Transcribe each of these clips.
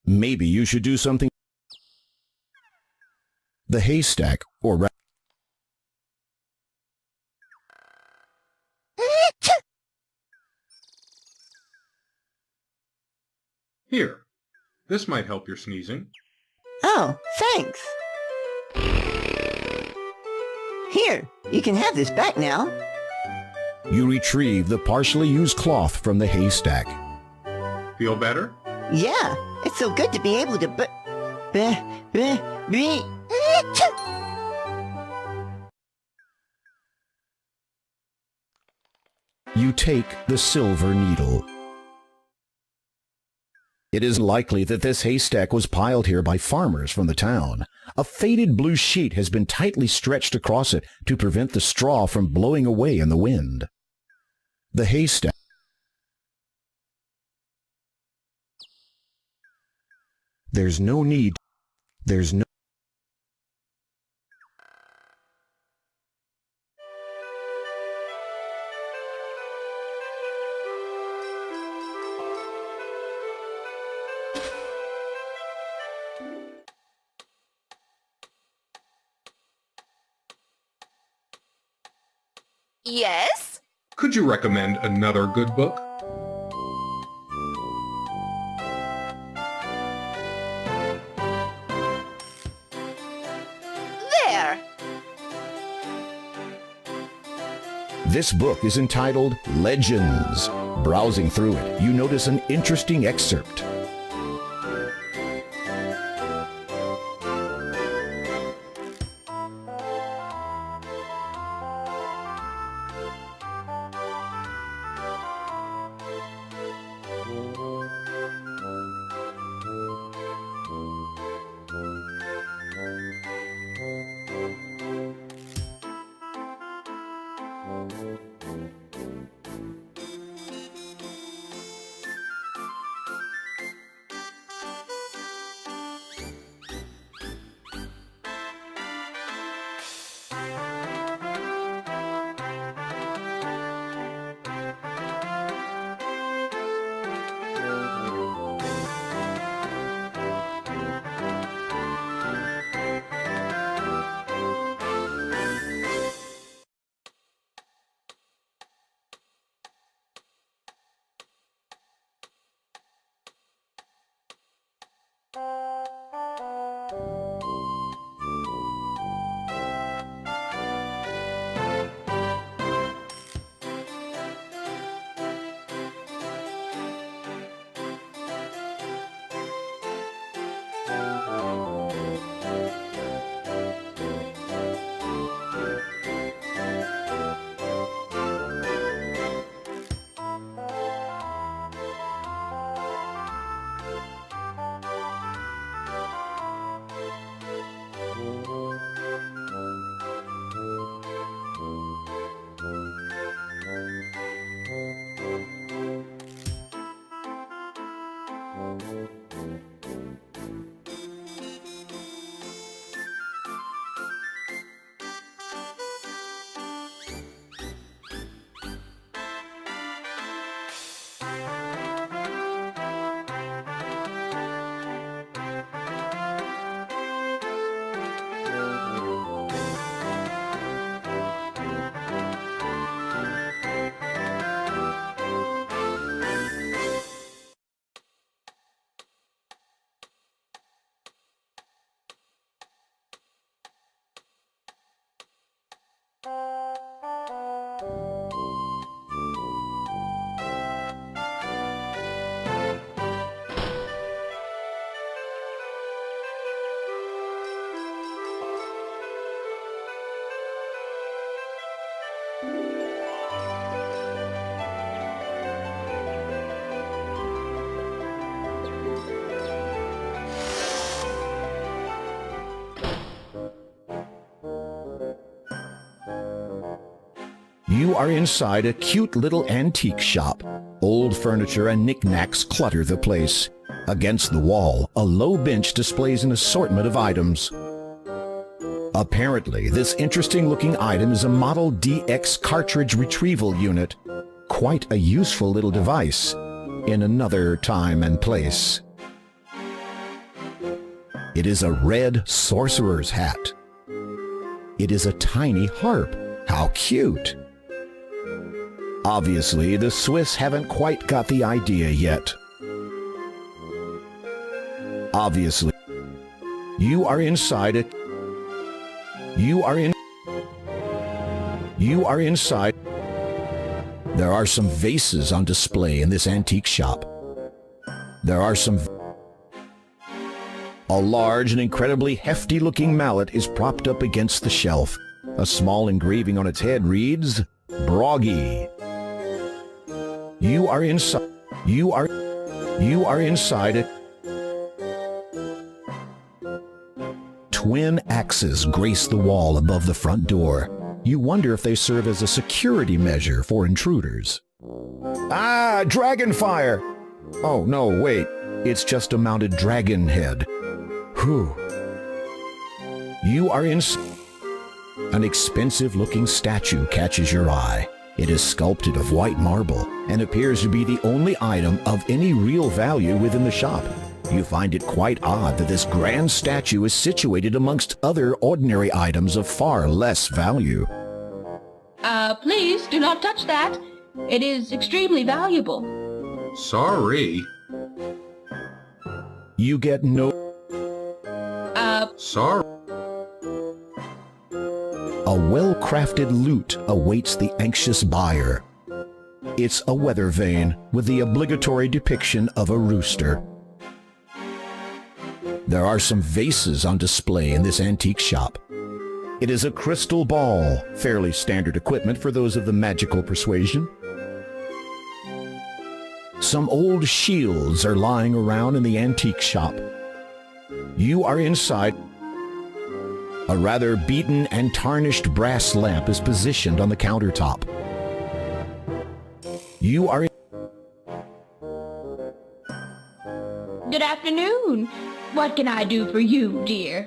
Maybe you should do something. The haystack, or Here, this might help your sneezing. Oh, thanks. Here, you can have this back now. You retrieve the partially used cloth from the haystack. Feel better? Yeah, it's so good to be able to You take the silver needle. It is likely that this haystack was piled here by farmers from the town. A faded blue sheet has been tightly stretched across it to prevent the straw from blowing away in the wind. The haystack. There's no need. There's no. Yes? Could you recommend another good book? There! This book is entitled Legends. Browsing through it, you notice an interesting excerpt. You are inside a cute little antique shop. Old furniture and knickknacks clutter the place. Against the wall, a low bench displays an assortment of items. Apparently, this interesting-looking item is a Model DX cartridge retrieval unit. Quite a useful little device in another time and place. It is a red sorcerer's hat. It is a tiny harp. How cute! Obviously, the Swiss haven't quite got the idea yet. Obviously, you are inside it. You are inside. There are some vases on display in this antique shop. A large and incredibly hefty-looking mallet is propped up against the shelf. A small engraving on its head reads, Broggy. You are inside it. Twin axes grace the wall above the front door. You wonder if they serve as a security measure for intruders. Ah, dragon fire! Oh, no, wait. It's just a mounted dragon head. Whew. You are in... An expensive-looking statue catches your eye. It is sculpted of white marble and appears to be the only item of any real value within the shop. You find it quite odd that this grand statue is situated amongst other ordinary items of far less value. Please do not touch that. It is extremely valuable. Sorry. You get no... Sorry. A well-crafted lute awaits the anxious buyer. It's a weather vane with the obligatory depiction of a rooster. There are some vases on display in this antique shop. It is a crystal ball, fairly standard equipment for those of the magical persuasion. Some old shields are lying around in the antique shop. You are inside. A rather beaten and tarnished brass lamp is positioned on the countertop. You are... Good afternoon. What can I do for you, dear?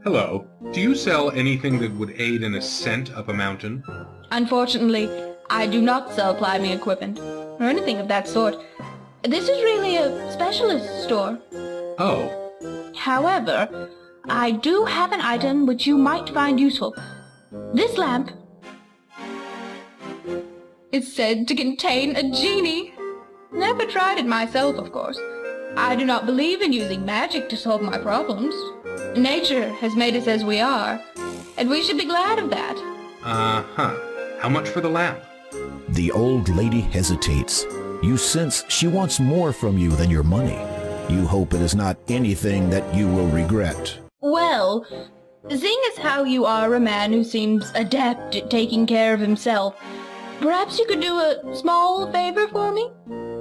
Hello. Do you sell anything that would aid in ascent up a mountain? Unfortunately, I do not sell climbing equipment, or anything of that sort. This is really a specialist store. Oh. However, I do have an item which you might find useful. This lamp is said to contain a genie. Never tried it myself, of course. I do not believe in using magic to solve my problems. Nature has made us as we are, and we should be glad of that. Uh-huh. How much for the lamp? The old lady hesitates. You sense she wants more from you than your money. You hope it is not anything that you will regret. Well, seeing as how you are a man who seems adept at taking care of himself, perhaps you could do a small favor for me?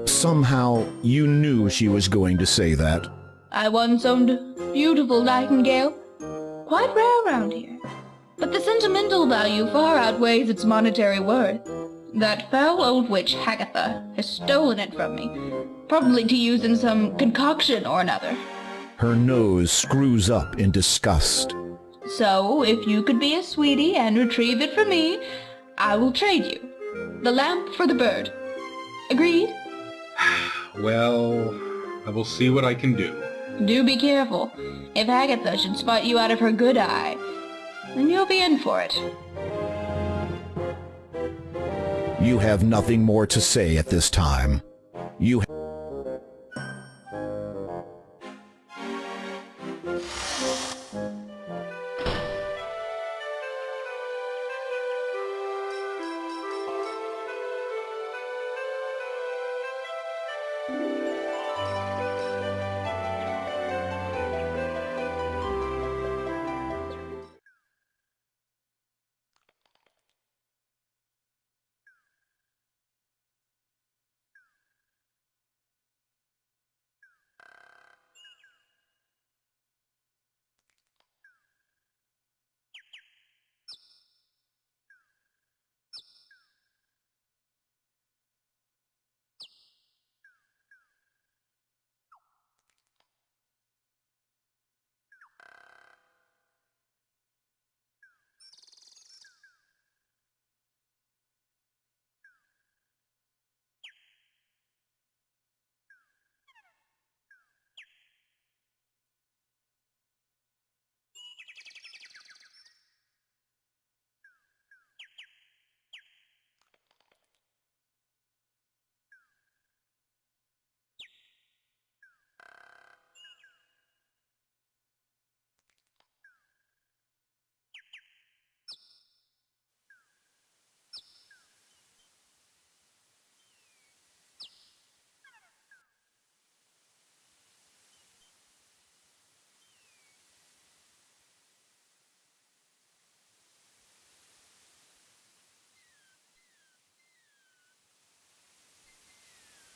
Somehow, you knew she was going to say that. I once owned a beautiful nightingale, quite rare around here, but the sentimental value far outweighs its monetary worth. That foul old witch Hagatha has stolen it from me, probably to use in some concoction or another. Her nose screws up in disgust. So, if you could be a sweetie and retrieve it for me, I will trade you. The lamp for the bird. Agreed? Well, I will see what I can do. Do be careful. If Hagatha should spot you out of her good eye, then you'll be in for it. You have nothing more to say at this time. You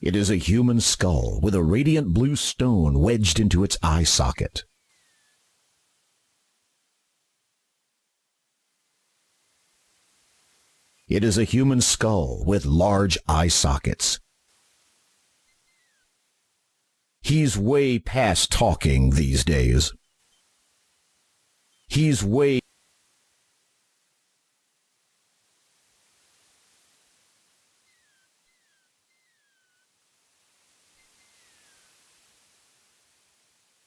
It is a human skull with a radiant blue stone wedged into its eye socket. It is a human skull with large eye sockets. He's way past talking these days. He's way...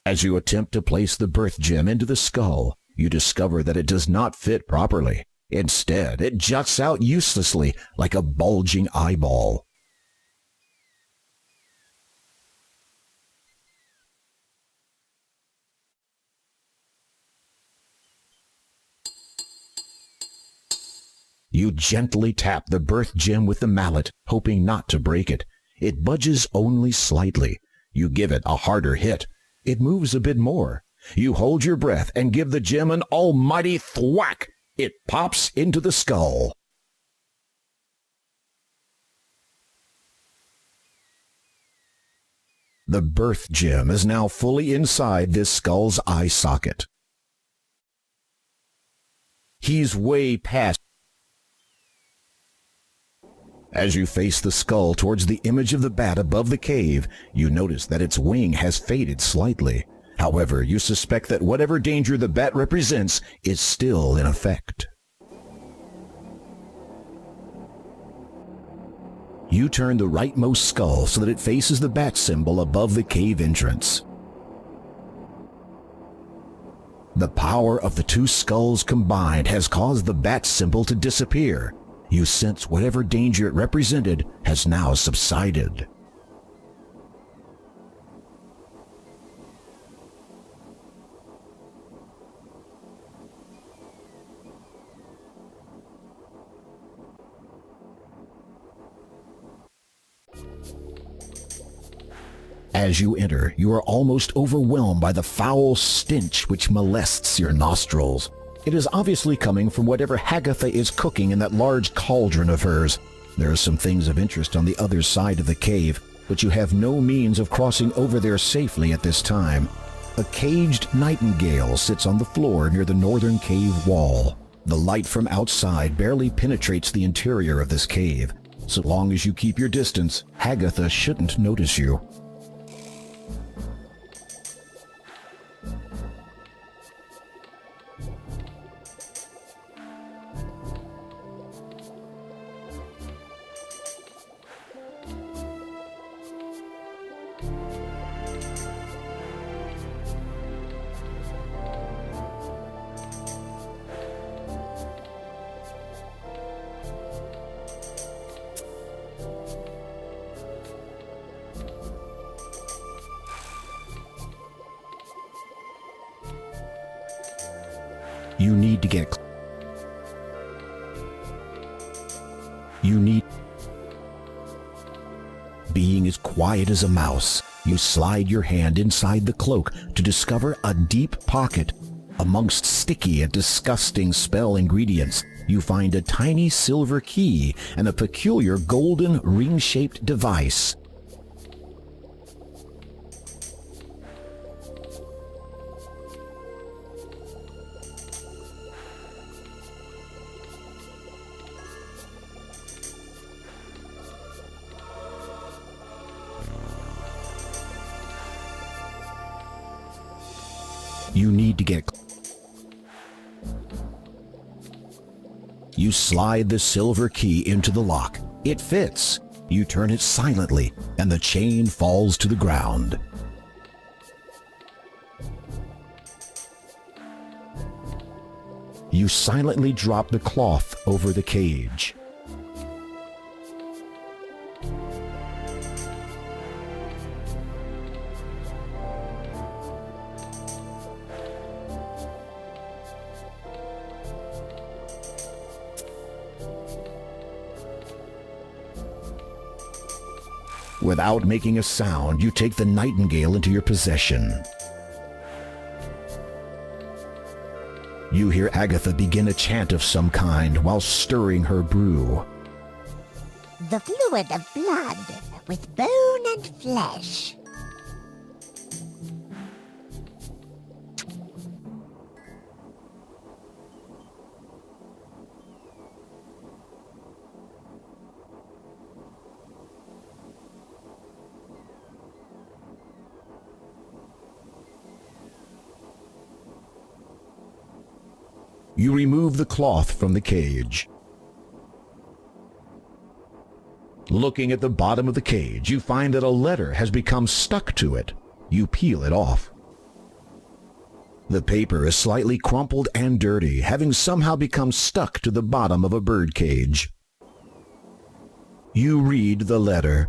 As you attempt to place the birth gem into the skull, you discover that it does not fit properly. Instead, it juts out uselessly like a bulging eyeball. You gently tap the birth gem with the mallet, hoping not to break it. It budges only slightly. You give it a harder hit. It moves a bit more. You hold your breath and give the gem an almighty thwack. It pops into the skull. The birth gem is now fully inside this skull's eye socket. He's way past. As you face the skull towards the image of the bat above the cave, you notice that its wing has faded slightly. However, you suspect that whatever danger the bat represents is still in effect. You turn the rightmost skull so that it faces the bat symbol above the cave entrance. The power of the two skulls combined has caused the bat symbol to disappear. You sense whatever danger it represented has now subsided. As you enter, you are almost overwhelmed by the foul stench which molests your nostrils. It is obviously coming from whatever Hagatha is cooking in that large cauldron of hers. There are some things of interest on the other side of the cave, but you have no means of crossing over there safely at this time. A caged nightingale sits on the floor near the northern cave wall. The light from outside barely penetrates the interior of this cave. So long as you keep your distance, Hagatha shouldn't notice you. You need to get... Being as quiet as a mouse, you slide your hand inside the cloak to discover a deep pocket. Amongst sticky and disgusting spell ingredients, you find a tiny silver key and a peculiar golden ring-shaped device. You need to get... You slide the silver key into the lock. It fits. You turn it silently, and the chain falls to the ground. You silently drop the cloth over the cage. Without making a sound, you take the nightingale into your possession. You hear Hagatha begin a chant of some kind while stirring her brew. The fluid of blood with bone and flesh. You remove the cloth from the cage. Looking at the bottom of the cage, you find that a letter has become stuck to it. You peel it off. The paper is slightly crumpled and dirty, having somehow become stuck to the bottom of a bird cage. You read the letter.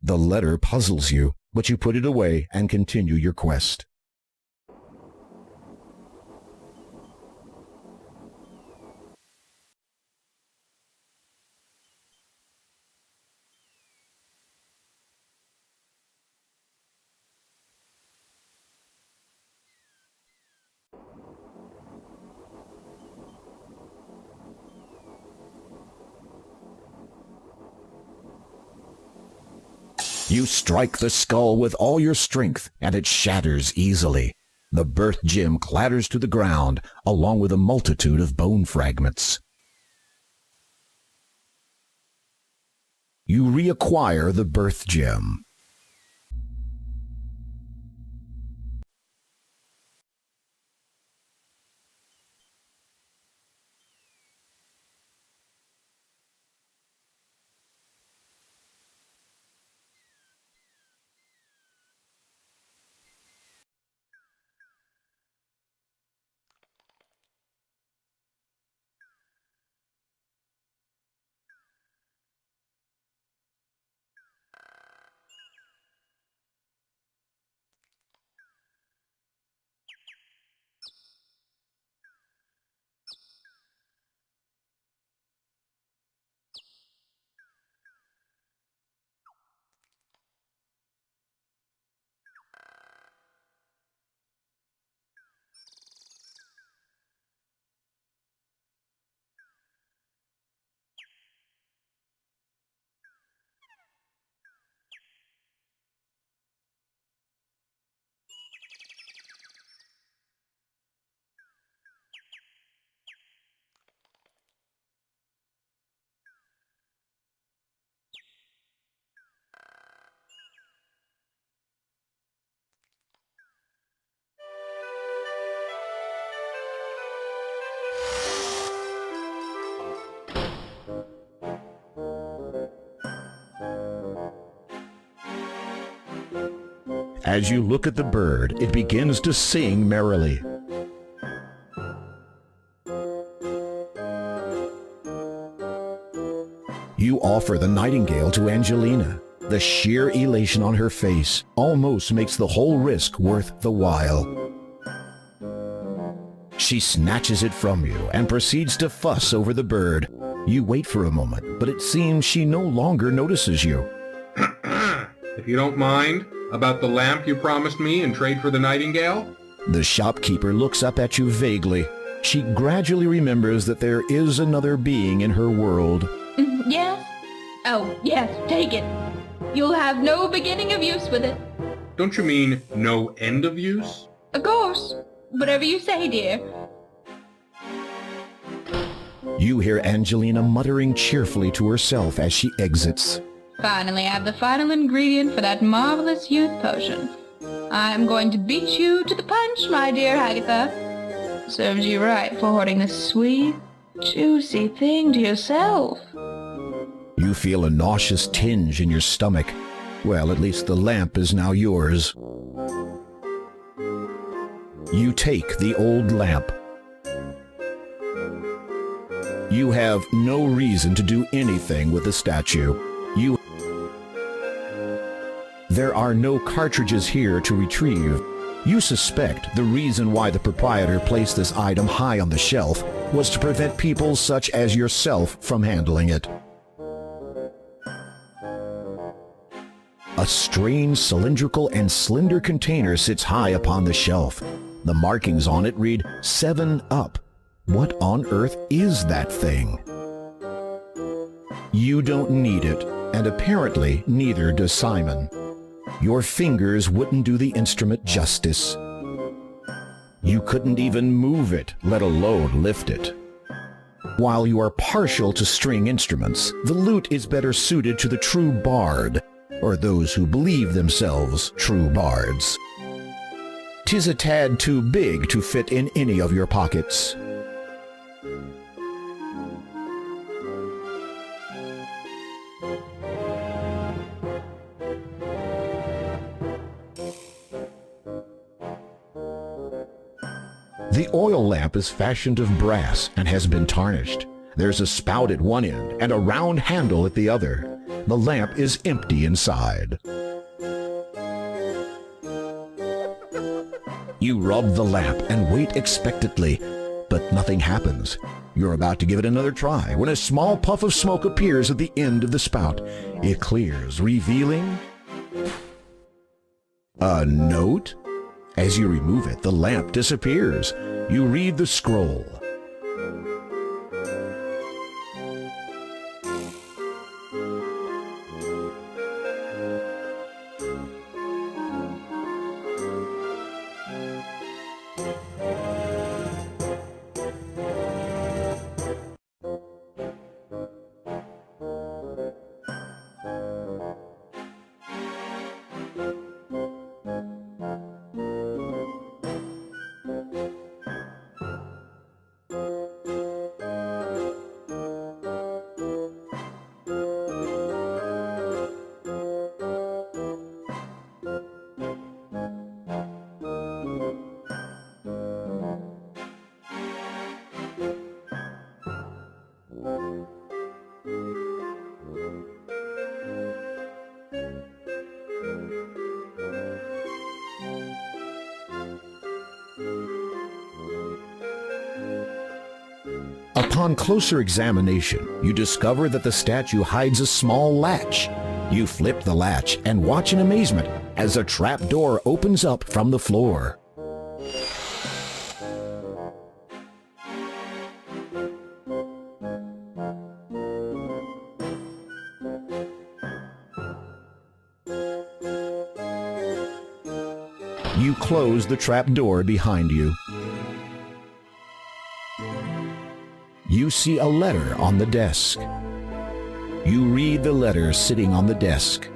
The letter puzzles you, but you put it away and continue your quest. You strike the skull with all your strength, and it shatters easily. The birth gem clatters to the ground, along with a multitude of bone fragments. You reacquire the birth gem. As you look at the bird, it begins to sing merrily. You offer the nightingale to Angelina. The sheer elation on her face almost makes the whole risk worth the while. She snatches it from you and proceeds to fuss over the bird. You wait for a moment, but it seems she no longer notices you. If you don't mind, about the lamp you promised me in trade for the nightingale? The shopkeeper looks up at you vaguely. She gradually remembers that there is another being in her world. Yes? Oh, yes, take it. You'll have no beginning of use with it. Don't you mean no end of use? Of course. Whatever you say, dear. You hear Angelina muttering cheerfully to herself as she exits. Finally, I have the final ingredient for that marvelous youth potion. I'm going to beat you to the punch, my dear Hagatha. Serves you right for hoarding this sweet, juicy thing to yourself. You feel a nauseous tinge in your stomach. Well, at least the lamp is now yours. You take the old lamp. You have no reason to do anything with the statue. There are no cartridges here to retrieve. You suspect the reason why the proprietor placed this item high on the shelf was to prevent people such as yourself from handling it. A strange cylindrical and slender container sits high upon the shelf. The markings on it read 7 Up. What on earth is that thing? You don't need it, and apparently neither does Simon. Your fingers wouldn't do the instrument justice. You couldn't even move it, let alone lift it. While you are partial to string instruments, the lute is better suited to the true bard, or those who believe themselves true bards. 'Tis a tad too big to fit in any of your pockets. The oil lamp is fashioned of brass and has been tarnished. There's a spout at one end and a round handle at the other. The lamp is empty inside. You rub the lamp and wait expectantly, but nothing happens. You're about to give it another try when a small puff of smoke appears at the end of the spout. It clears, revealing a note. As you remove it, the lamp disappears. You read the scroll. Upon closer examination, you discover that the statue hides a small latch. You flip the latch and watch in amazement as a trap door opens up from the floor. You close the trap door behind you. You see a letter on the desk. You read the letter sitting on the desk.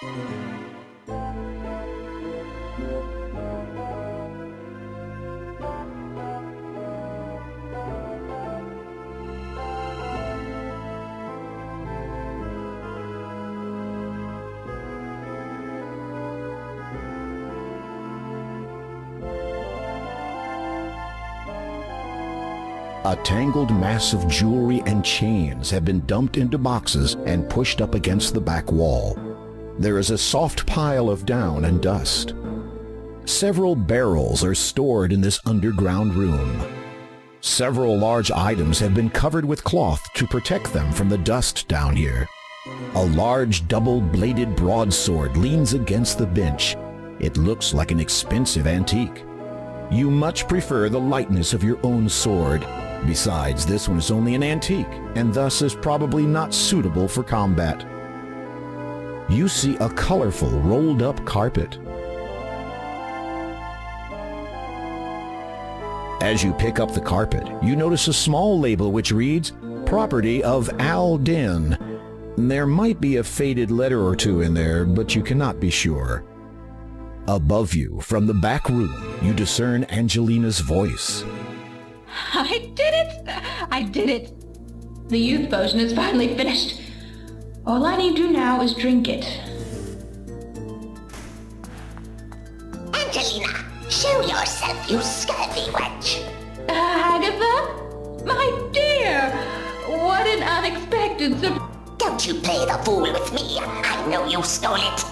A tangled mass of jewelry and chains have been dumped into boxes and pushed up against the back wall. There is a soft pile of down and dust. Several barrels are stored in this underground room. Several large items have been covered with cloth to protect them from the dust down here. A large double-bladed broadsword leans against the bench. It looks like an expensive antique. You much prefer the lightness of your own sword. Besides, this one is only an antique, and thus is probably not suitable for combat. You see a colorful rolled-up carpet. As you pick up the carpet, you notice a small label which reads, "Property of Al Den." There might be a faded letter or two in there, but you cannot be sure. Above you, from the back room, you discern Angelina's voice. I did it! I did it! The youth potion is finally finished. All I need to do now is drink it. Angelina, show yourself, you scurvy wench. Hagatha? My dear! What an unexpected surprise! Don't you play the fool with me. I know you stole it.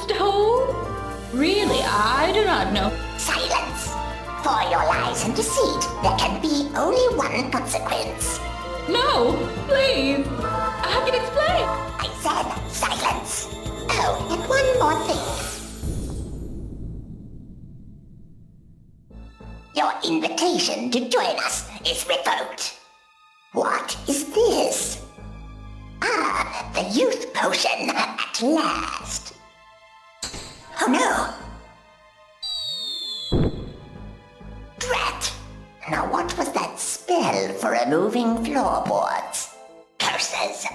Stole? Really, I do not know. Silence. For your lies and deceit, there can be only one consequence. No, please. I can explain. I said silence. Oh, and one more thing. Your invitation to join us is revoked. What is this? Ah, the youth potion at last. Oh no! Drat! Now what was that spell for removing floorboards? Curses!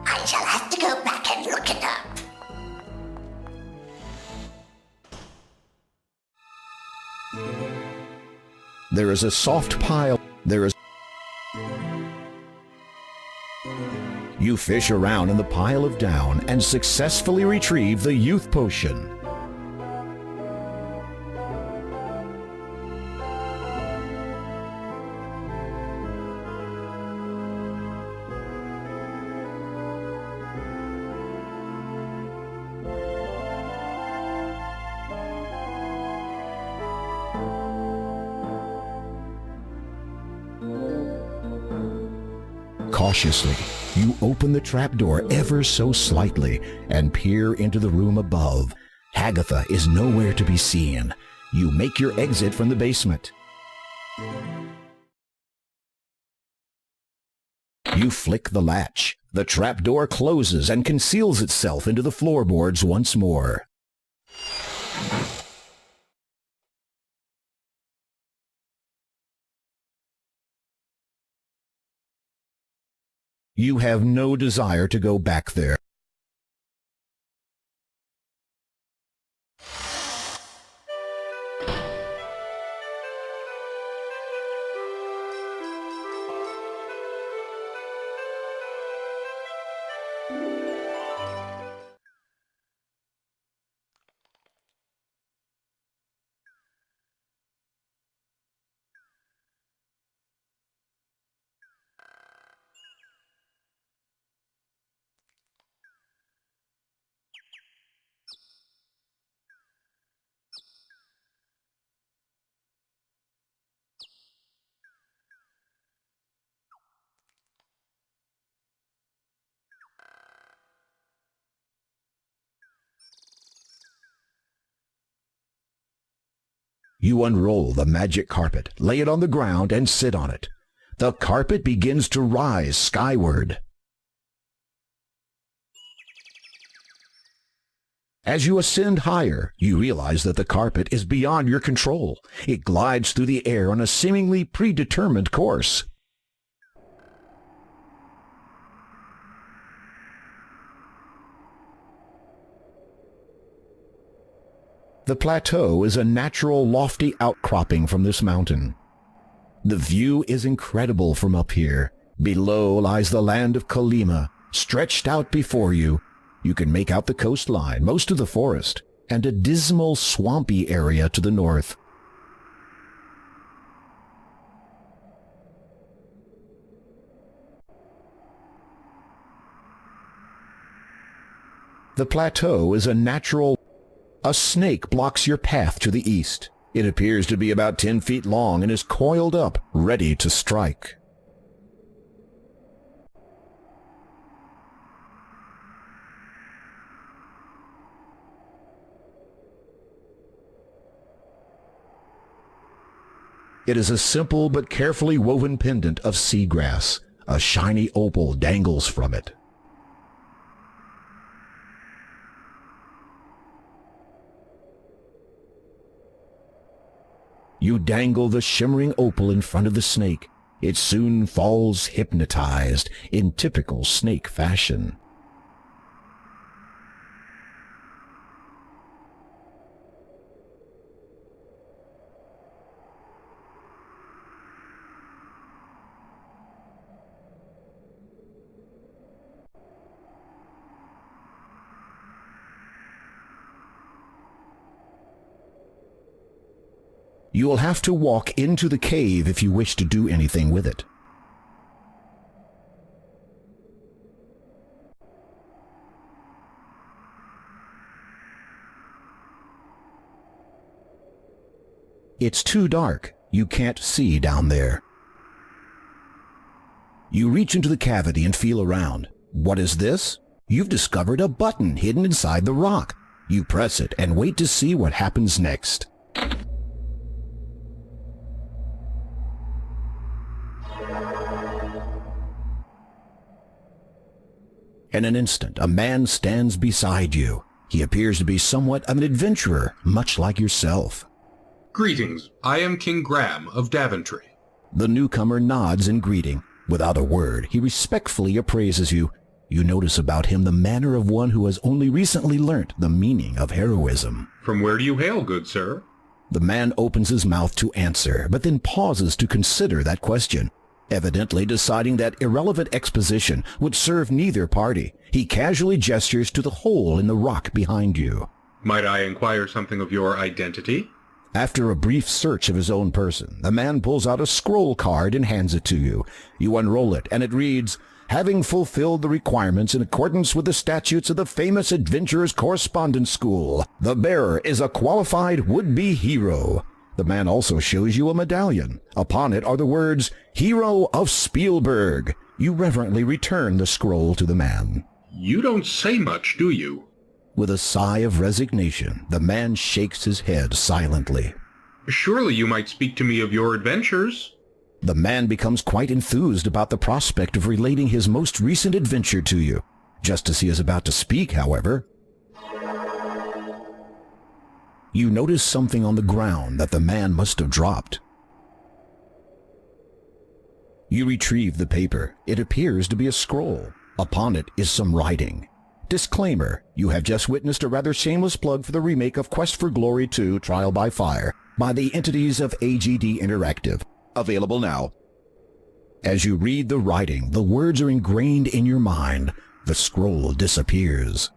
I shall have to go back and look it up. There is a soft pile. You fish around in the pile of down and successfully retrieve the youth potion. Cautiously, you open the trapdoor ever so slightly and peer into the room above. Hagatha is nowhere to be seen. You make your exit from the basement. You flick the latch. The trapdoor closes and conceals itself into the floorboards once more. You have no desire to go back there. You unroll the magic carpet, lay it on the ground, and sit on it. The carpet begins to rise skyward. As you ascend higher, you realize that the carpet is beyond your control. It glides through the air on a seemingly predetermined course. The plateau is a natural lofty outcropping from this mountain. The view is incredible from up here. Below lies the land of Kalima, stretched out before you. You can make out the coastline, most of the forest, and a dismal, swampy area to the north. The plateau is a natural... A snake blocks your path to the east. It appears to be about 10 feet long and is coiled up, ready to strike. It is a simple but carefully woven pendant of seagrass. A shiny opal dangles from it. You dangle the shimmering opal in front of the snake. It soon falls hypnotized in typical snake fashion. You will have to walk into the cave if you wish to do anything with it. It's too dark. You can't see down there. You reach into the cavity and feel around. What is this? You've discovered a button hidden inside the rock. You press it and wait to see what happens next. In an instant, a man stands beside you. He appears to be somewhat of an adventurer, much like yourself. Greetings. I am King Graham of Daventry. The newcomer nods in greeting. Without a word, he respectfully appraises you. You notice about him the manner of one who has only recently learnt the meaning of heroism. From where do you hail, good sir? The man opens his mouth to answer, but then pauses to consider that question. Evidently deciding that irrelevant exposition would serve neither party, he casually gestures to the hole in the rock behind you. Might I inquire something of your identity? After a brief search of his own person, the man pulls out a scroll card and hands it to you. You unroll it, and it reads, "Having fulfilled the requirements in accordance with the statutes of the famous Adventurers Correspondence School, the bearer is a qualified would-be hero." The man also shows you a medallion. Upon it are the words, "Hero of Spielberg." You reverently return the scroll to the man. You don't say much, do you? With a sigh of resignation, the man shakes his head silently. Surely you might speak to me of your adventures. The man becomes quite enthused about the prospect of relating his most recent adventure to you. Just as he is about to speak, however, you notice something on the ground that the man must have dropped. You retrieve the paper. It appears to be a scroll. Upon it is some writing. Disclaimer, you have just witnessed a rather shameless plug for the remake of Quest for Glory 2 Trial by Fire by the entities of AGD Interactive. Available now. As you read the writing, the words are ingrained in your mind. The scroll disappears.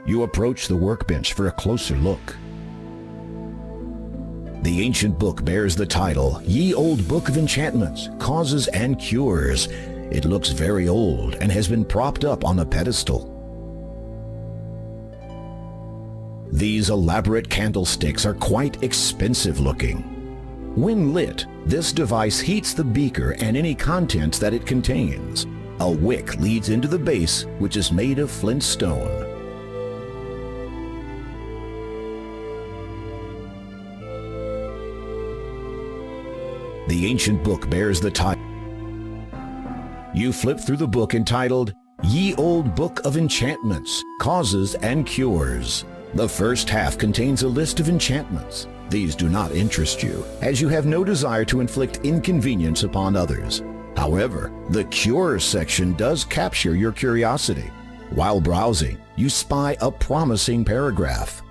You approach the workbench for a closer look. The ancient book bears the title, Ye Old Book of Enchantments, Causes and Cures. It looks very old and has been propped up on a pedestal. These elaborate candlesticks are quite expensive looking. When lit, this device heats the beaker and any contents that it contains. A wick leads into the base, which is made of flint stone. The ancient book bears the title. You flip through the book entitled, Ye Old Book of Enchantments, Causes and Cures. The first half contains a list of enchantments. These do not interest you, as you have no desire to inflict inconvenience upon others. However, the Cures section does capture your curiosity. While browsing, you spy a promising paragraph.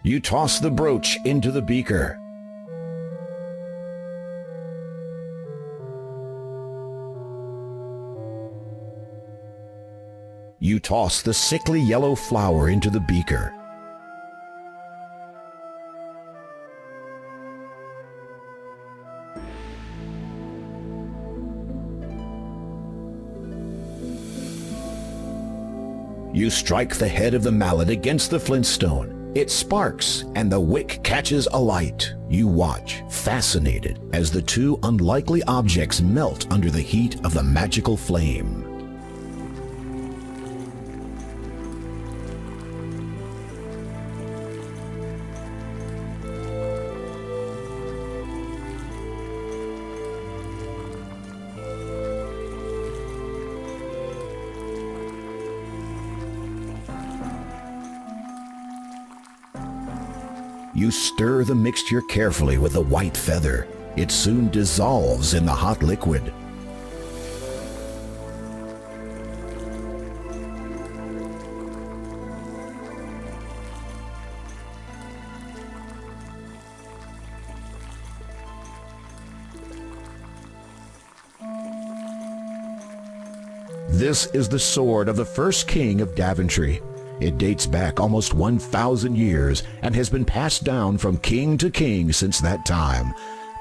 You toss the brooch into the beaker. You toss the sickly yellow flower into the beaker. You strike the head of the mallet against the flintstone. It sparks, and the wick catches alight. You watch, fascinated, as the two unlikely objects melt under the heat of the magical flame. You stir the mixture carefully with a white feather. It soon dissolves in the hot liquid. This is the sword of the first king of Daventry. It dates back almost 1,000 years and has been passed down from king to king since that time.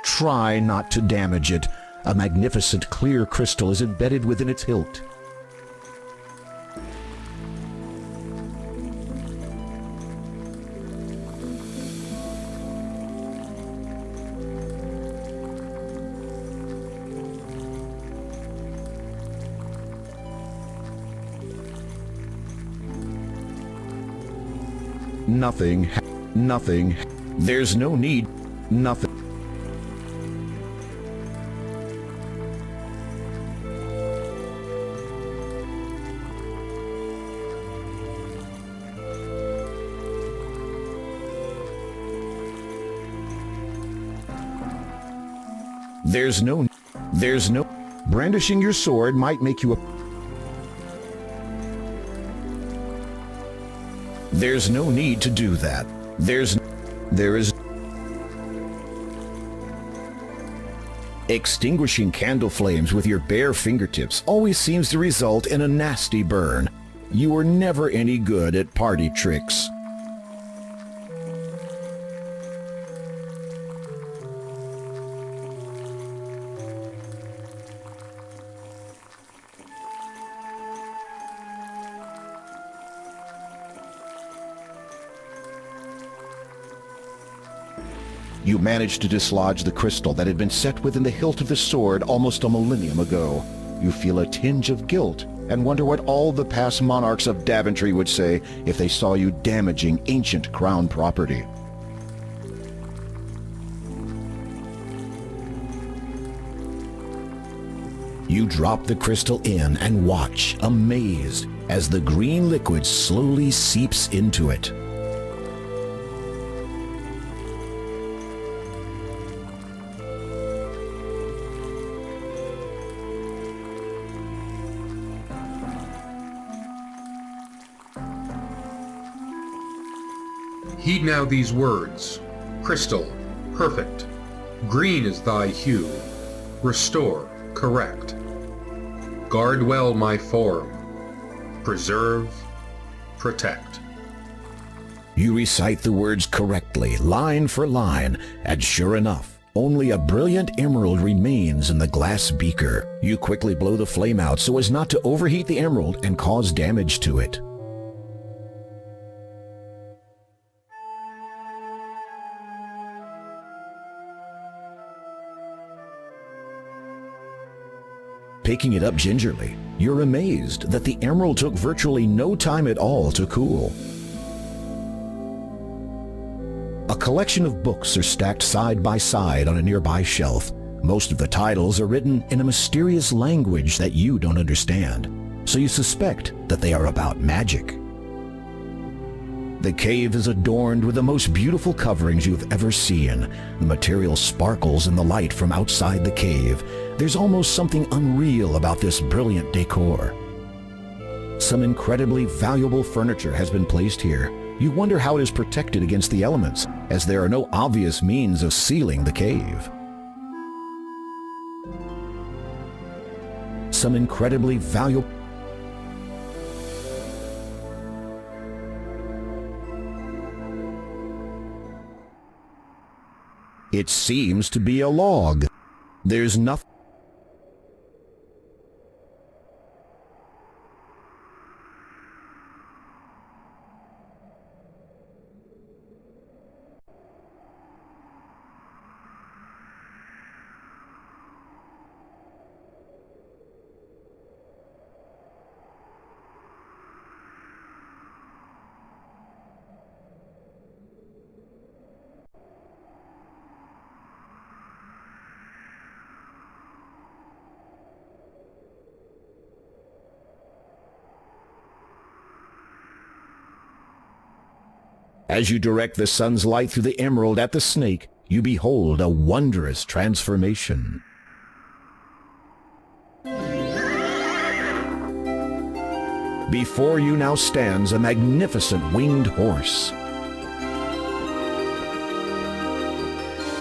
Try not to damage it. A magnificent clear crystal is embedded within its hilt. Nothing. There's no need. Nothing. There's no. Brandishing your sword might make you a. There's no need to do that. There is. Extinguishing candle flames with your bare fingertips always seems to result in a nasty burn. You were never any good at party tricks. You manage to dislodge the crystal that had been set within the hilt of the sword almost a millennium ago. You feel a tinge of guilt and wonder what all the past monarchs of Daventry would say if they saw you damaging ancient crown property. You drop the crystal in and watch, amazed, as the green liquid slowly seeps into it. Heed now these words. Crystal, perfect. Green is thy hue. Restore, correct. Guard well my form. Preserve, protect. You recite the words correctly, line for line, and sure enough, only a brilliant emerald remains in the glass beaker. You quickly blow the flame out so as not to overheat the emerald and cause damage to it. Picking it up gingerly, you're amazed that the emerald took virtually no time at all to cool. A collection of books are stacked side by side on a nearby shelf. Most of the titles are written in a mysterious language that you don't understand, so you suspect that they are about magic. The cave is adorned with the most beautiful coverings you've ever seen. The material sparkles in the light from outside the cave. There's almost something unreal about this brilliant decor. Some incredibly valuable furniture has been placed here. You wonder how it is protected against the elements, as there are no obvious means of sealing the cave. Some incredibly valuable... It seems to be a log. There's nothing. As you direct the sun's light through the emerald at the snake, you behold a wondrous transformation. Before you now stands a magnificent winged horse.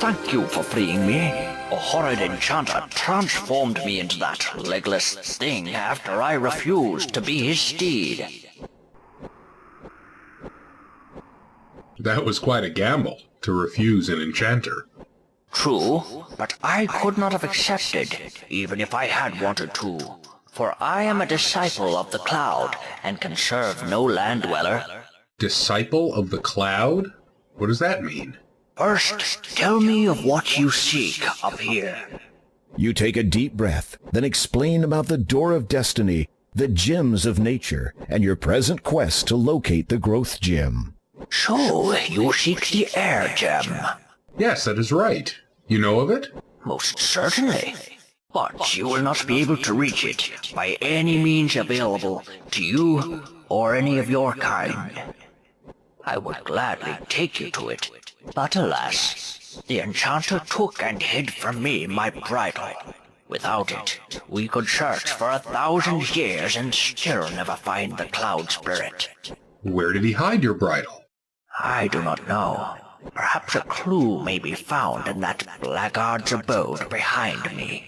Thank you for freeing me. A horrid enchanter transformed me into that legless thing after I refused to be his steed. That was quite a gamble, to refuse an enchanter. True, but I could not have accepted, even if I had wanted to. For I am a disciple of the cloud, and can serve no land dweller. Disciple of the cloud? What does that mean? First, tell me of what you seek up here. You take a deep breath, then explain about the Door of Destiny, the gems of nature, and your present quest to locate the growth gem. So, you seek the air gem? Yes, that is right. You know of it? Most certainly. But you will not be able to reach it by any means available to you or any of your kind. I would gladly take you to it, but alas, the enchanter took and hid from me my bridle. Without it, we could search for 1,000 years and still never find the cloud spirit. Where did he hide your bridle? I do not know. Perhaps a clue may be found in that blackguard's abode behind me.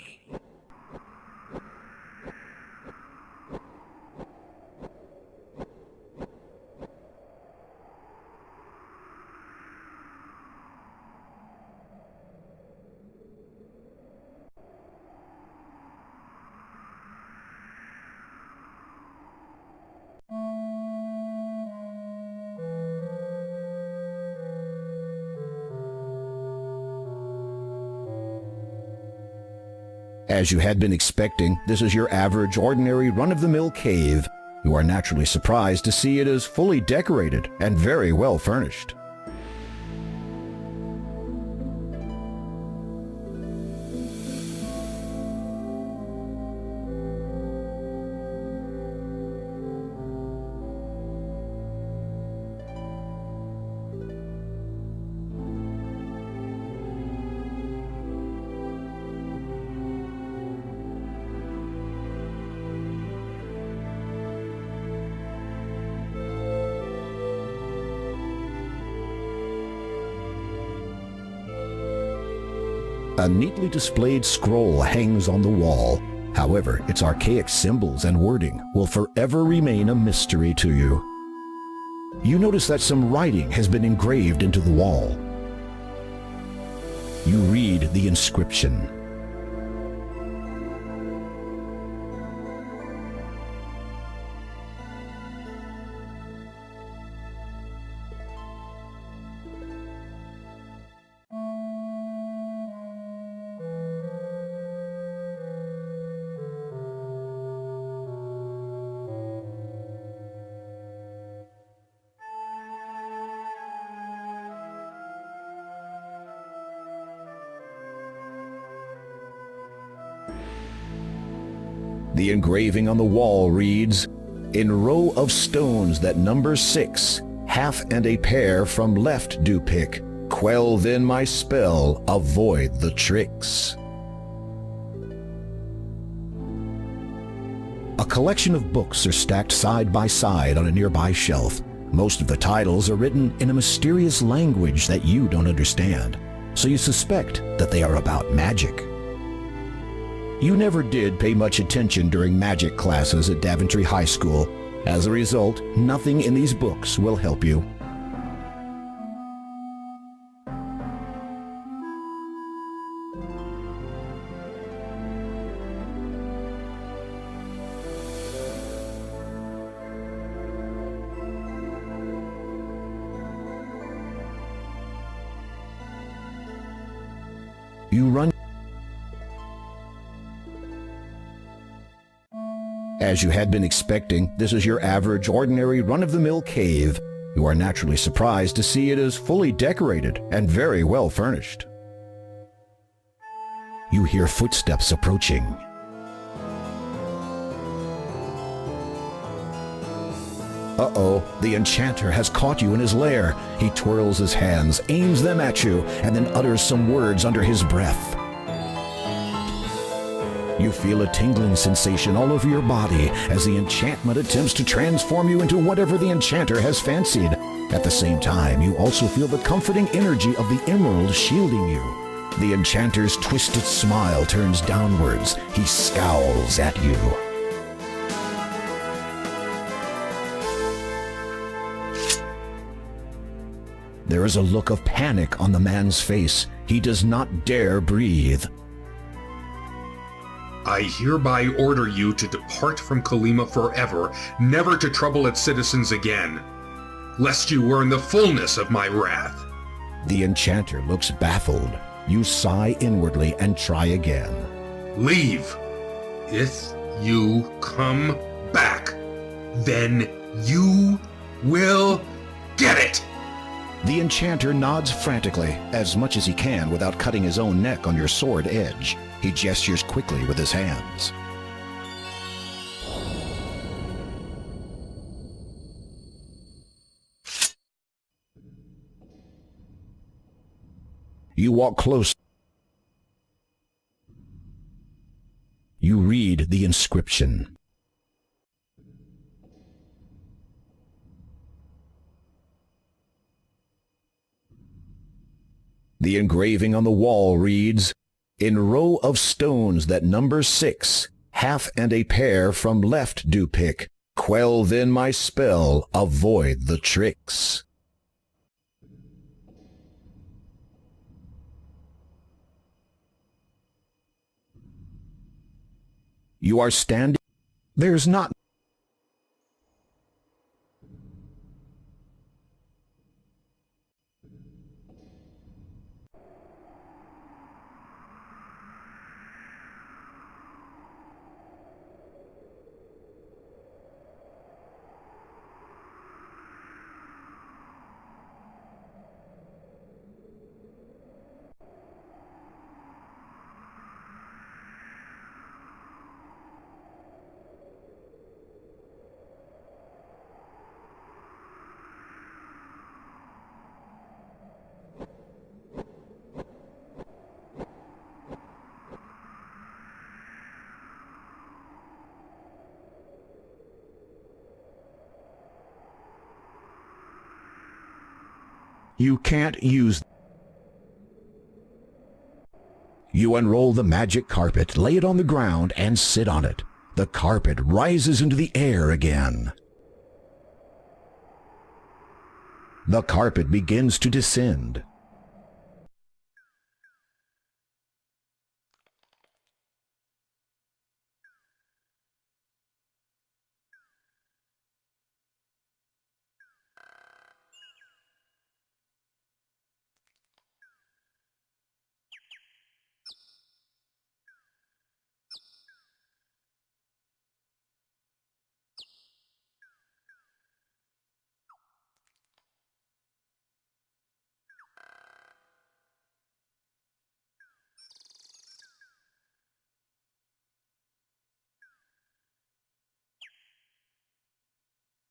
As you had been expecting, this is your average, ordinary, run-of-the-mill cave. You are naturally surprised to see it is fully decorated and very well furnished. A neatly displayed scroll hangs on the wall. However, its archaic symbols and wording will forever remain a mystery to you. You notice that some writing has been engraved into the wall. You read the inscription. The engraving on the wall reads, "In row of stones that number 6, half and a pair from left do pick. Quell then my spell, avoid the tricks." A collection of books are stacked side by side on a nearby shelf. Most of the titles are written in a mysterious language that you don't understand, so you suspect that they are about magic. You never did pay much attention during magic classes at Daventry High School. As a result, nothing in these books will help you. You run. As you had been expecting, this is your average, ordinary, run-of-the-mill cave. You are naturally surprised to see it is fully decorated and very well furnished. You hear footsteps approaching. Uh-oh, the enchanter has caught you in his lair. He twirls his hands, aims them at you, and then utters some words under his breath. You feel a tingling sensation all over your body as the enchantment attempts to transform you into whatever the enchanter has fancied. At the same time, you also feel the comforting energy of the emerald shielding you. The enchanter's twisted smile turns downwards. He scowls at you. There is a look of panic on the man's face. He does not dare breathe. I hereby order you to depart from Kalima forever, never to trouble its citizens again, lest you learn the fullness of my wrath. The enchanter looks baffled. You sigh inwardly and try again. Leave. If you come back, then you will get it. The enchanter nods frantically, as much as he can without cutting his own neck on your sword edge. He gestures quickly with his hands. You walk close. You read the inscription. The engraving on the wall reads, "In row of stones that number 6, half and a pair from left do pick. Quell then my spell, avoid the tricks." You are standing. There's not. You can't use. You unroll the magic carpet, lay it on the ground, and sit on it. The carpet rises into the air again. The carpet begins to descend.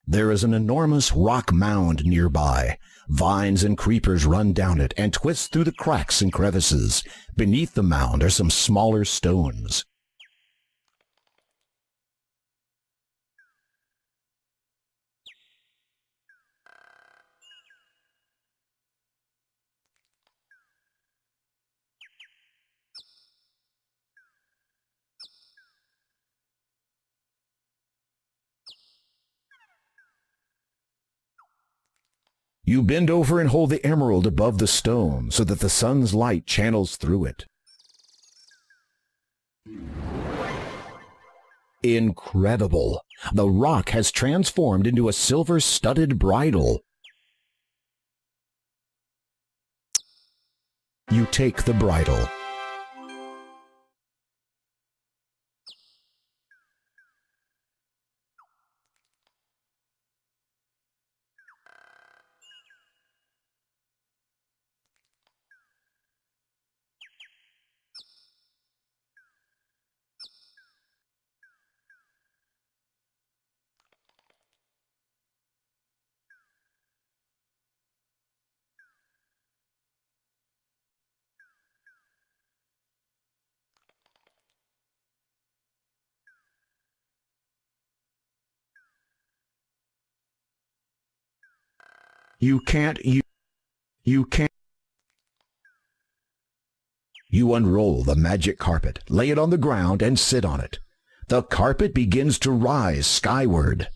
There is an enormous rock mound nearby. Vines and creepers run down it and twist through the cracks and crevices. Beneath the mound are some smaller stones. You bend over and hold the emerald above the stone so that the sun's light channels through it. Incredible! The rock has transformed into a silver-studded bridle. You take the bridle. You can't. You unroll the magic carpet, lay it on the ground, and sit on it. The carpet begins to rise skyward.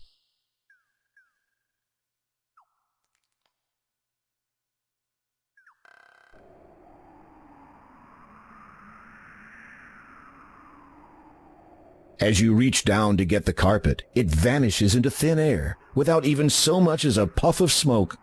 As you reach down to get the carpet, it vanishes into thin air without even so much as a puff of smoke.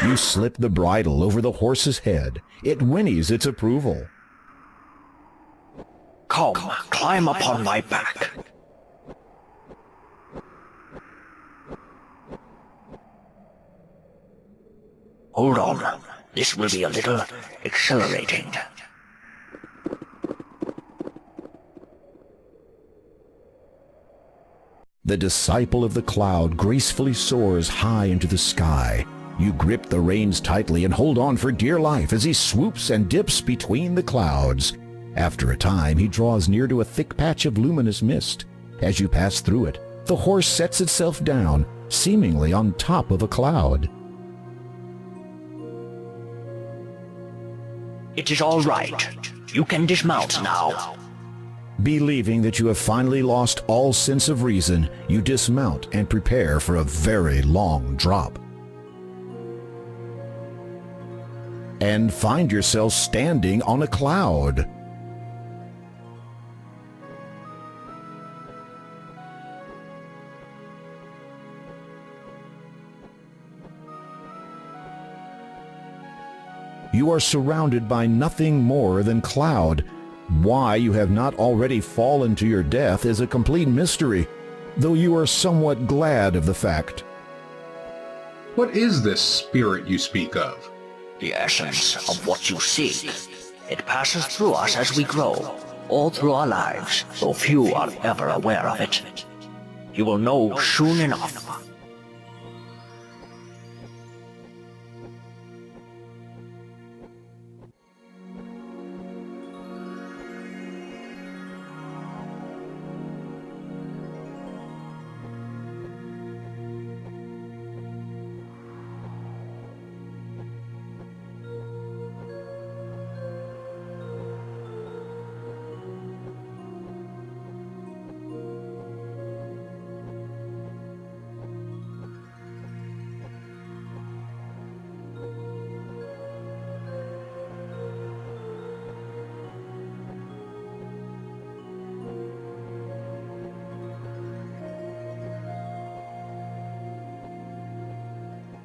You slip the bridle over the horse's head. It whinnies its approval. Come, climb upon my back. Hold on, this will be a little exhilarating. The disciple of the cloud gracefully soars high into the sky. You grip the reins tightly and hold on for dear life as he swoops and dips between the clouds. After a time, he draws near to a thick patch of luminous mist. As you pass through it, the horse sets itself down, seemingly on top of a cloud. It is all right. You can dismount now. Believing that you have finally lost all sense of reason, you dismount and prepare for a very long drop. And find yourself standing on a cloud. You are surrounded by nothing more than cloud. Why you have not already fallen to your death is a complete mystery, though you are somewhat glad of the fact. What is this spirit you speak of? The essence of what you seek. It passes through us as we grow, all through our lives, though few are ever aware of it. You will know soon enough.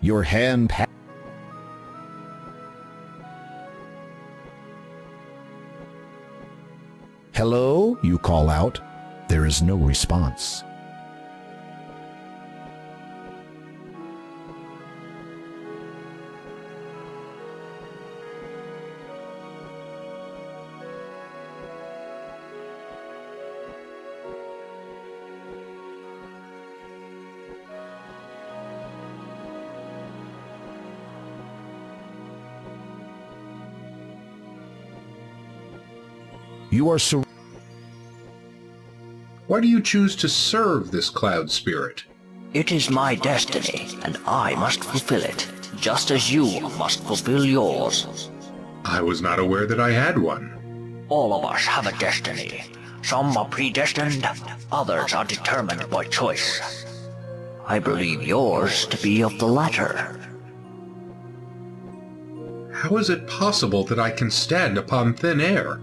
Your hand Hello, you call out. There is no response. You are surrounded. Why do you choose to serve this cloud spirit? It is my destiny, and I must fulfill it, just as you must fulfill yours. I was not aware that I had one. All of us have a destiny. Some are predestined, others are determined by choice. I believe yours to be of the latter. How is it possible that I can stand upon thin air?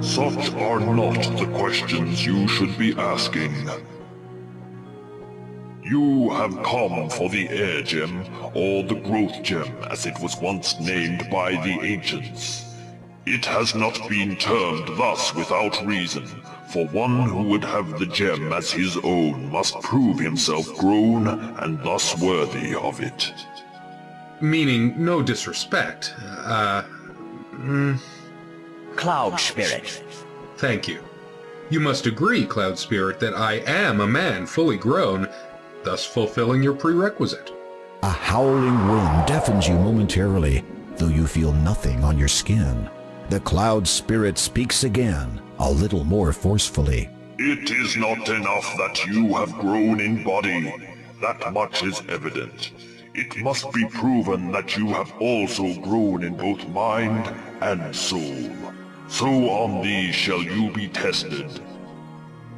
Such are not the questions you should be asking. You have come for the Air Gem, or the Growth Gem as it was once named by the ancients. It has not been termed thus without reason, for one who would have the gem as his own must prove himself grown and thus worthy of it. Meaning, no disrespect. Cloud Spirit. Thank you. You must agree, Cloud Spirit, that I am a man fully grown, thus fulfilling your prerequisite. A howling wind deafens you momentarily, though you feel nothing on your skin. The Cloud Spirit speaks again, a little more forcefully. It is not enough that you have grown in body. That much is evident. It must be proven that you have also grown in both mind and soul. So on these shall you be tested.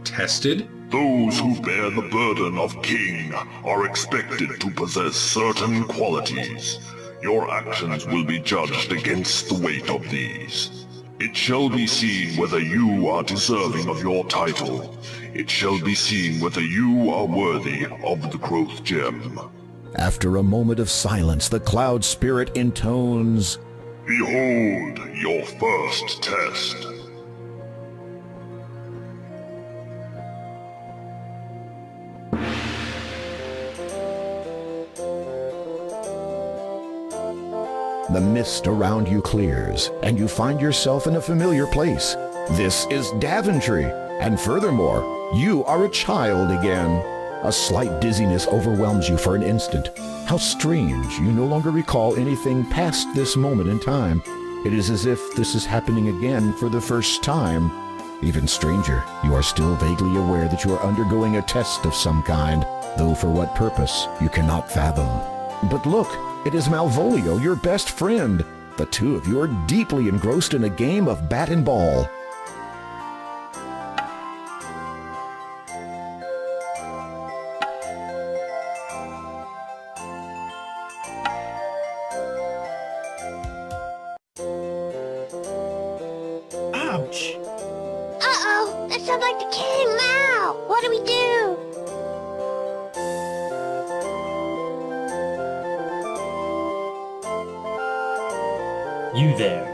Tested? Those who bear the burden of king are expected to possess certain qualities. Your actions will be judged against the weight of these. It shall be seen whether you are deserving of your title. It shall be seen whether you are worthy of the Growth Gem. After a moment of silence, the Cloud Spirit intones, Behold your first test. The mist around you clears, and you find yourself in a familiar place. This is Daventry, and furthermore, you are a child again. A slight dizziness overwhelms you for an instant. How strange, you no longer recall anything past this moment in time. It is as if this is happening again for the first time. Even stranger, you are still vaguely aware that you are undergoing a test of some kind, though for what purpose you cannot fathom. But look, it is Malvolio, your best friend. The two of you are deeply engrossed in a game of bat and ball. Ouch! Uh-oh! That sounds like the king now! What do we do? You there.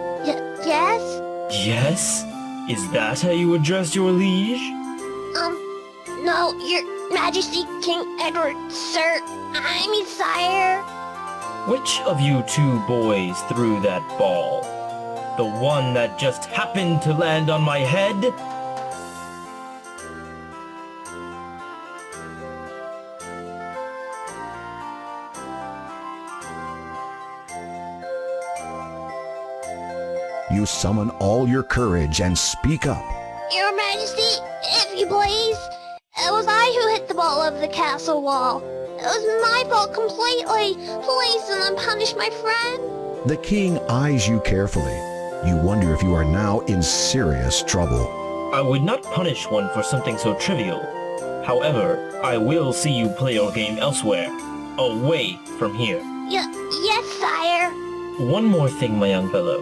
Yes? Yes? Is that how you address your liege? No. Oh, Your Majesty, King Edward, sir, I mean, sire. Which of you two boys threw that ball? The one that just happened to land on my head? You summon all your courage and speak up. Your Majesty, if you please, it was I who hit the ball over the castle wall. It was my fault completely. Please do not punish my friend. The king eyes you carefully. You wonder if you are now in serious trouble. I would not punish one for something so trivial. However, I will see you play your game elsewhere, away from here. Yes, sire. One more thing, my young fellow.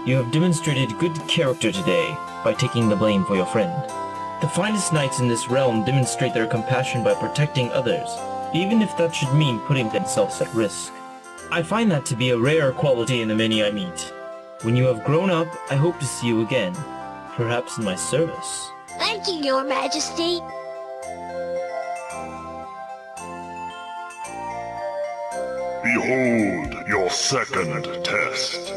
You have demonstrated good character today by taking the blame for your friend. The finest knights in this realm demonstrate their compassion by protecting others, even if that should mean putting themselves at risk. I find that to be a rare quality in the many I meet. When you have grown up, I hope to see you again, perhaps in my service. Thank you, Your Majesty. Behold your second test.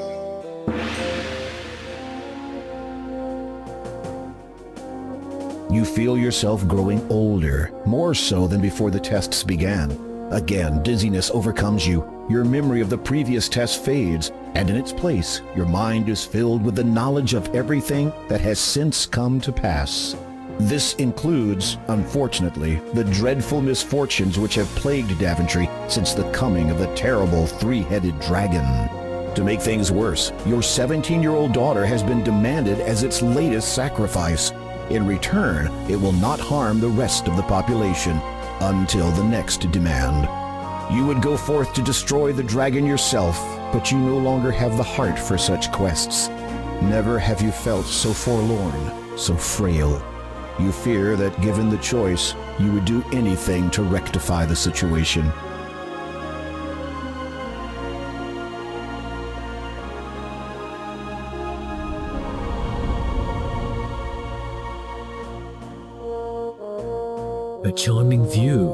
You feel yourself growing older, more so than before the tests began. Again, dizziness overcomes you. Your memory of the previous test fades, and in its place, your mind is filled with the knowledge of everything that has since come to pass. This includes, unfortunately, the dreadful misfortunes which have plagued Daventry since the coming of the terrible three-headed dragon. To make things worse, your 17-year-old daughter has been demanded as its latest sacrifice. In return, it will not harm the rest of the population until the next demand. You would go forth to destroy the dragon yourself, but you no longer have the heart for such quests. Never have you felt so forlorn, so frail. You fear that given the choice, you would do anything to rectify the situation. A charming view.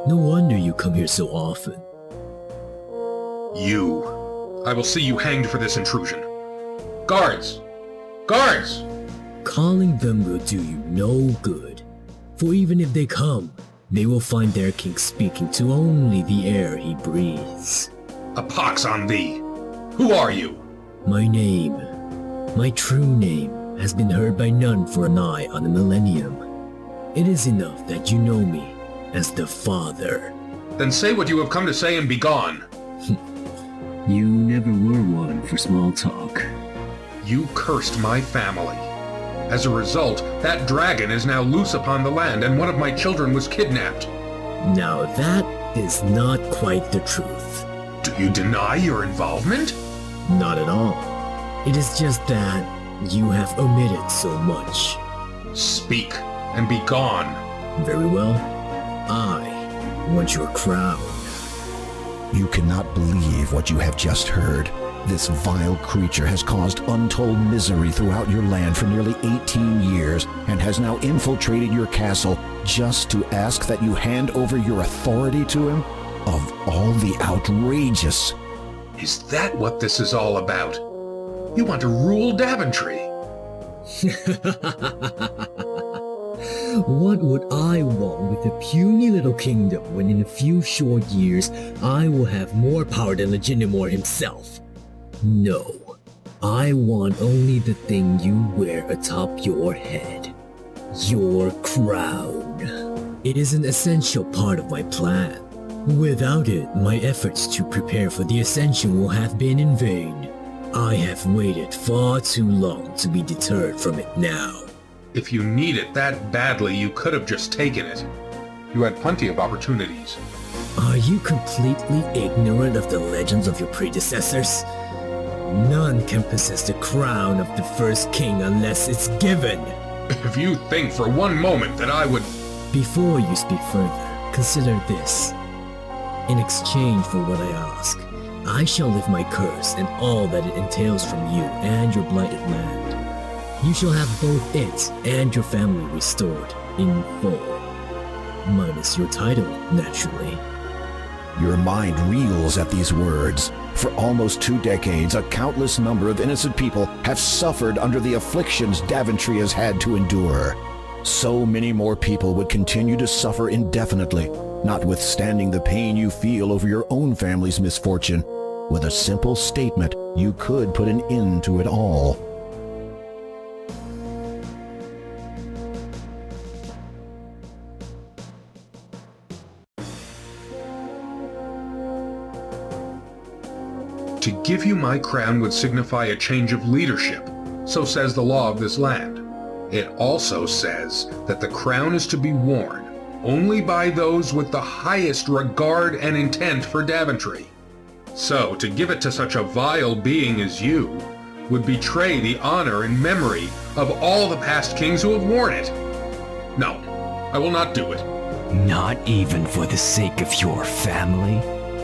No wonder you come here so often. You. I will see you hanged for this intrusion. Guards! Guards! Calling them will do you no good. For even if they come, they will find their king speaking to only the air he breathes. A pox on thee! Who are you? My name, my true name, has been heard by none for nigh on a millennium. It is enough that you know me as the Father. Then say what you have come to say and be gone. You never were one for small talk. You cursed my family. As a result, that dragon is now loose upon the land and one of my children was kidnapped. Now that is not quite the truth. Do you deny your involvement? Not at all. It is just that you have omitted so much. Speak and be gone. Very well. I want your crown. You cannot believe what you have just heard. This vile creature has caused untold misery throughout your land for nearly 18 years and has now infiltrated your castle just to ask that you hand over your authority to him? Of all the outrageous... Is that what this is all about? You want to rule Daventry? What would I want with a puny little kingdom when in a few short years I will have more power than Legitimor himself? No, I want only the thing you wear atop your head. Your crown. It is an essential part of my plan. Without it, my efforts to prepare for the ascension will have been in vain. I have waited far too long to be deterred from it now. If you need it that badly, you could have just taken it. You had plenty of opportunities. Are you completely ignorant of the legends of your predecessors? None can possess the crown of the first king unless it's given. If you think for one moment that I would... Before you speak further, consider this. In exchange for what I ask, I shall lift my curse and all that it entails from you and your blighted land. You shall have both it and your family restored in full. minus your title, naturally. Your mind reels at these words. For almost 2 decades, a countless number of innocent people have suffered under the afflictions Daventry has had to endure. So many more people would continue to suffer indefinitely, notwithstanding the pain you feel over your own family's misfortune. With a simple statement, you could put an end to it all. To give you my crown would signify a change of leadership, so says the law of this land. It also says that the crown is to be worn only by those with the highest regard and intent for Daventry. So, to give it to such a vile being as you would betray the honor and memory of all the past kings who have worn it. No, I will not do it. Not even for the sake of your family?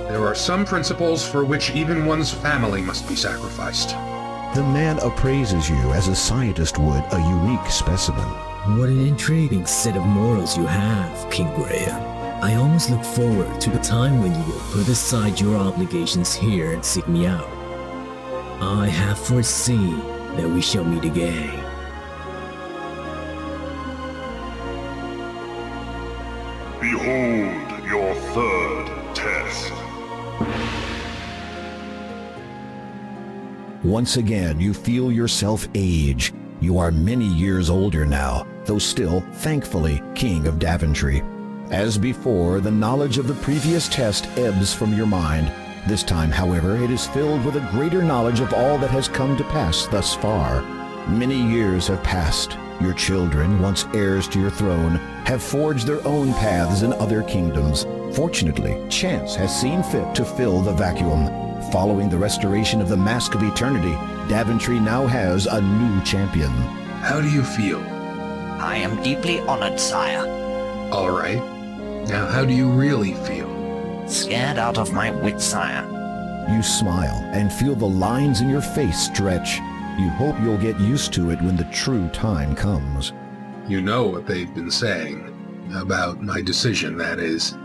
There are some principles for which even one's family must be sacrificed. The man appraises you as a scientist would a unique specimen. What an intriguing set of morals you have, King Graham. I almost look forward to the time when you will put aside your obligations here and seek me out. I have foreseen that we shall meet again. Behold your third test. Once again, you feel yourself age. You are many years older now, though still, thankfully, King of Daventry. As before, the knowledge of the previous test ebbs from your mind. This time, however, it is filled with a greater knowledge of all that has come to pass thus far. Many years have passed. Your children, once heirs to your throne, have forged their own paths in other kingdoms. Fortunately, chance has seen fit to fill the vacuum. Following the restoration of the Mask of Eternity, Daventry now has a new champion. How do you feel? I am deeply honored, sire. All right. Now, how do you really feel? Scared out of my wits, sire. You smile and feel the lines in your face stretch. You hope you'll get used to it when the true time comes. You know what they've been saying. About my decision, that is.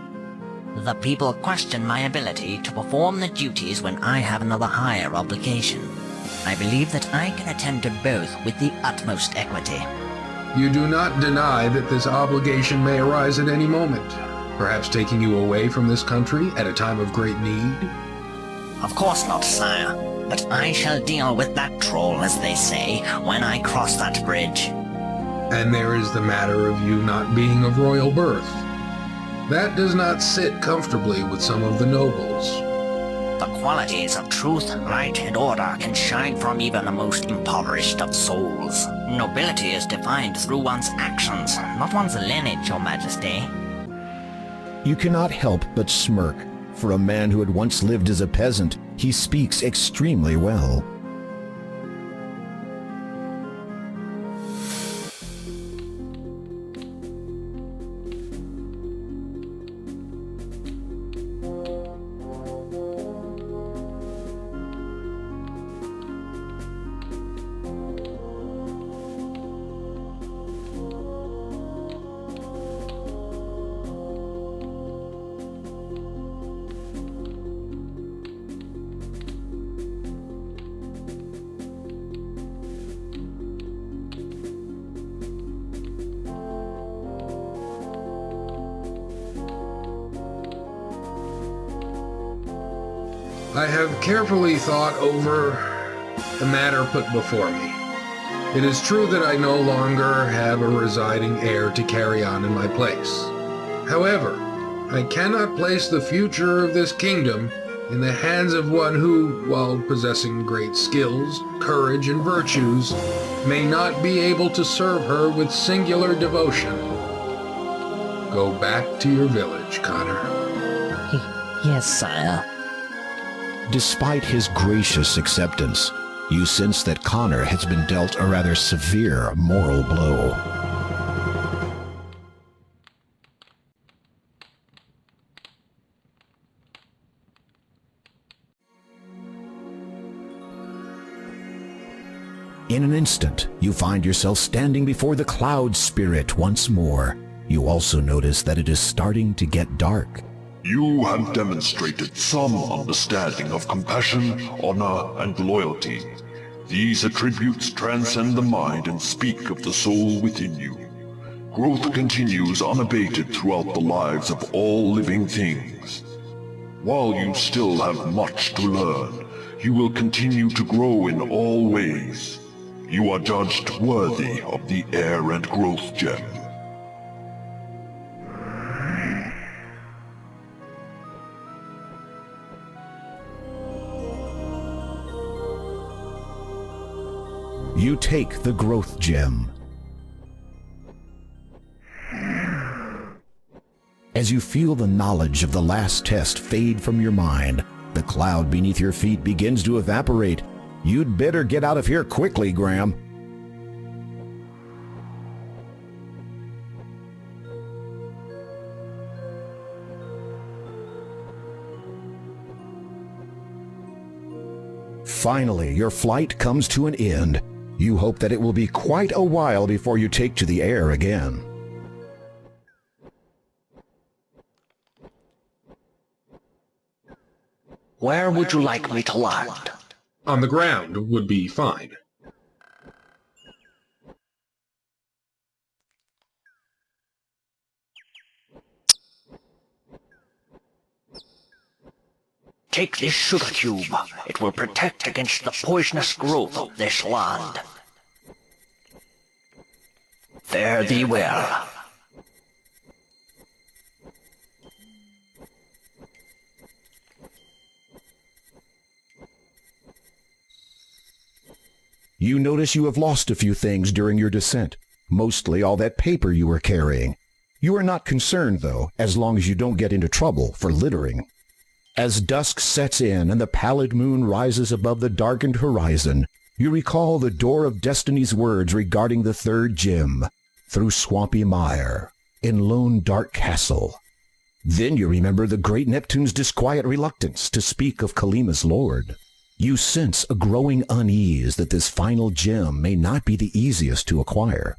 The people question my ability to perform the duties when I have another higher obligation. I believe that I can attend to both with the utmost equity. You do not deny that this obligation may arise at any moment, perhaps taking you away from this country at a time of great need? Of course not, sire, but I shall deal with that troll, as they say, when I cross that bridge. And there is the matter of you not being of royal birth. That does not sit comfortably with some of the nobles. The qualities of truth, light, and order can shine from even the most impoverished of souls. Nobility is defined through one's actions, not one's lineage, Your Majesty. You cannot help but smirk. For a man who had once lived as a peasant, he speaks extremely well. I have carefully thought over the matter put before me. It is true that I no longer have a residing heir to carry on in my place. However, I cannot place the future of this kingdom in the hands of one who, while possessing great skills, courage, and virtues, may not be able to serve her with singular devotion. Go back to your village, Connor. Yes, sire. Despite his gracious acceptance, you sense that Connor has been dealt a rather severe moral blow. In an instant, you find yourself standing before the Cloud Spirit once more. You also notice that it is starting to get dark. You have demonstrated some understanding of compassion, honor, and loyalty. These attributes transcend the mind and speak of the soul within you. Growth continues unabated throughout the lives of all living things. While you still have much to learn, you will continue to grow in all ways. You are judged worthy of the Heir and Growth Gem. You take the Growth Gem. As you feel the knowledge of the last test fade from your mind, the cloud beneath your feet begins to evaporate. You'd better get out of here quickly, Graham. Finally, your flight comes to an end. You hope that it will be quite a while before you take to the air again. Where would you like me to land? On the ground would be fine. Take this sugar cube. It will protect against the poisonous growth of this land. Fare thee well. You notice you have lost a few things during your descent, mostly all that paper you were carrying. You are not concerned, though, as long as you don't get into trouble for littering. As dusk sets in and the pallid moon rises above the darkened horizon, you recall the Door of Destiny's words regarding the third gem, through swampy mire, in lone dark castle. Then you remember the great Neptune's disquiet reluctance to speak of Kalima's lord. You sense a growing unease that this final gem may not be the easiest to acquire.